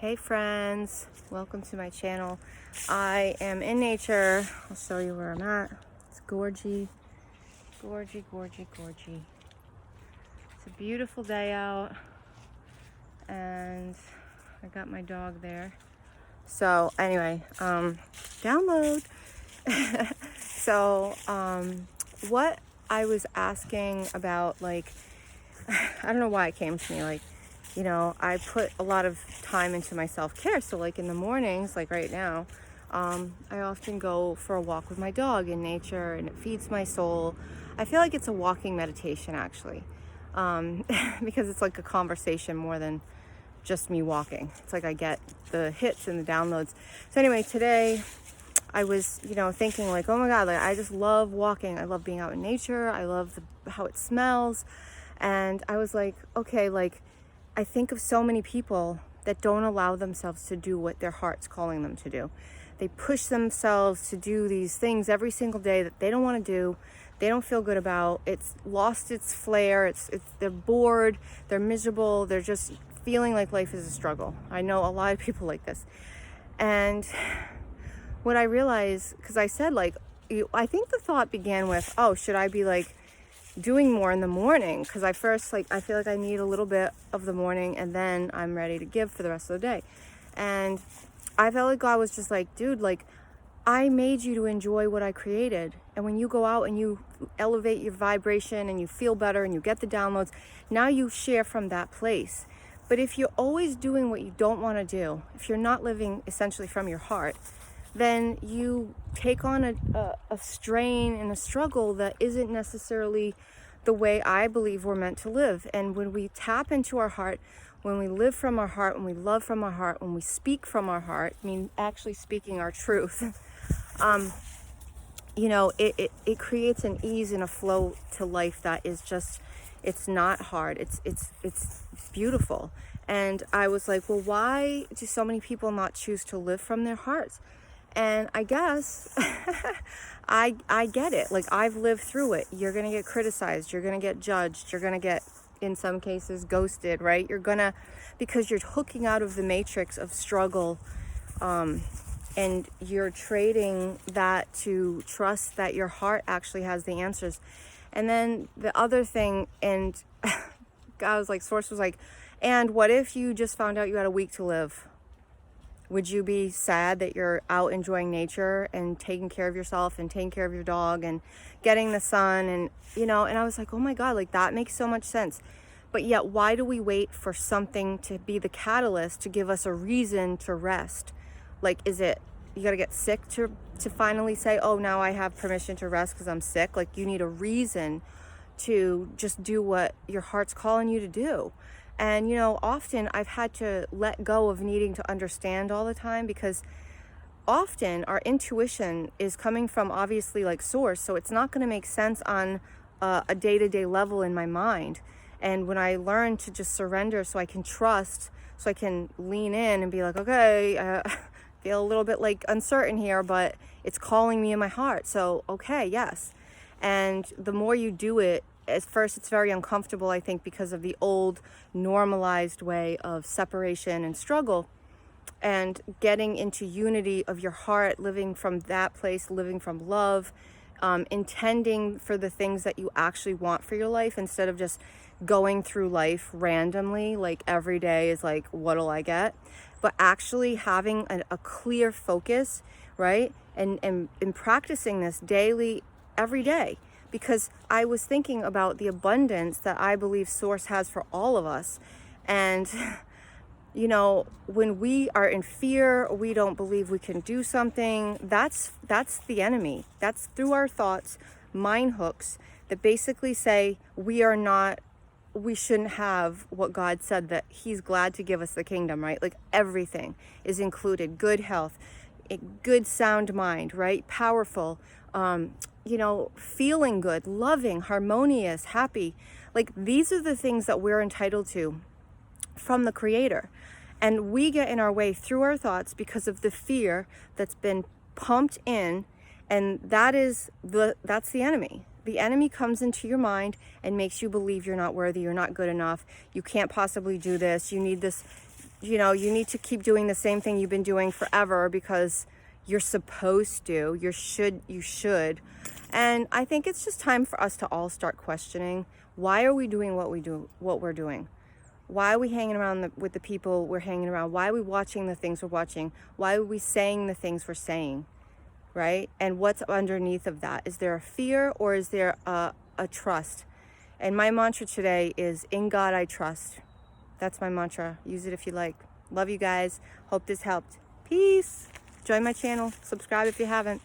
Hey friends, welcome to my channel. I am in nature. I'll show you where I'm at. It's gorgy. It's a beautiful day out and I got my dog there. So anyway, download. So what I was asking about, I don't know why it came to me, I put a lot of time into my self-care. So in the mornings, like right now, I often go for a walk with my dog in nature and it feeds my soul. I feel like it's a walking meditation actually, because it's like a conversation more than just me walking. It's like I get the hits and the downloads. So anyway, today I was, thinking oh my God, I just love walking. I love being out in nature. I love how it smells. And I was like, okay, I think of so many people that don't allow themselves to do what their heart's calling them to do. They push themselves to do these things every single day that they don't want to do. They don't feel good about. It's lost its flair. They're bored. They're miserable. They're just feeling like life is a struggle. I know a lot of people like this. And what I realized, because I said I think the thought began with, oh, should I be doing more in the morning? Because I first I feel like I need a little bit of the morning and then I'm ready to give for the rest of the day. And I felt like God was just dude, I made you to enjoy what I created. And when you go out and you elevate your vibration and you feel better and you get the downloads, now you share from that place. But if you're always doing what you don't want to do, if you're not living essentially from your heart, then you take on a strain and a struggle that isn't necessarily the way I believe we're meant to live. And when we tap into our heart, when we live from our heart, when we love from our heart, when we speak from our heart, actually speaking our truth, it creates an ease and a flow to life that is just, it's not hard. It's beautiful. And I was like, well, why do so many people not choose to live from their hearts? And I guess I get it. I've lived through it. You're going to get criticized. You're going to get judged. You're going to get, in some cases, ghosted, right? Because you're hooking out of the matrix of struggle, and you're trading that to trust that your heart actually has the answers. And then the other thing, and God was Source was and what if you just found out you had a week to live? Would you be sad that you're out enjoying nature and taking care of yourself and taking care of your dog and getting the sun? And, and I was like, oh my God, that makes so much sense. But yet, why do we wait for something to be the catalyst to give us a reason to rest? Is it, you got to get sick to finally say, oh, now I have permission to rest because I'm sick? You need a reason to just do what your heart's calling you to do. And, often I've had to let go of needing to understand all the time, because often our intuition is coming from obviously Source. So it's not going to make sense on a day-to-day level in my mind. And when I learn to just surrender so I can trust, so I can lean in and be okay, I feel a little bit uncertain here, but it's calling me in my heart. So, okay, yes. And the more you do it, at first it's very uncomfortable, I think, because of the old normalized way of separation and struggle, and getting into unity of your heart, living from that place, living from love, intending for the things that you actually want for your life, instead of just going through life randomly, every day is what'll I get? But actually having a clear focus, right? And practicing this daily, every day. Because I was thinking about the abundance that I believe Source has for all of us. And, when we are in fear, or we don't believe we can do something, that's the enemy. That's through our thoughts, mind hooks that basically say we shouldn't have what God said, that He's glad to give us the kingdom, right? Everything is included. Good health, a good sound mind, right? Powerful, feeling good, loving, harmonious, happy. These are the things that we're entitled to from the Creator. And we get in our way through our thoughts because of the fear that's been pumped in. And that's the enemy. The enemy comes into your mind and makes you believe you're not worthy, you're not good enough, you can't possibly do this, you need this you know, you need to keep doing the same thing you've been doing forever because you're supposed to, you should. And I think it's just time for us to all start questioning, why are we doing what we're doing? Why are we hanging around with the people we're hanging around? Why are we watching the things we're watching? Why are we saying the things we're saying, right? And what's underneath of that? Is there a fear or is there a trust? And my mantra today is, in God I trust. That's my mantra. Use it if you like. Love you guys. Hope this helped. Peace. Join my channel. Subscribe if you haven't.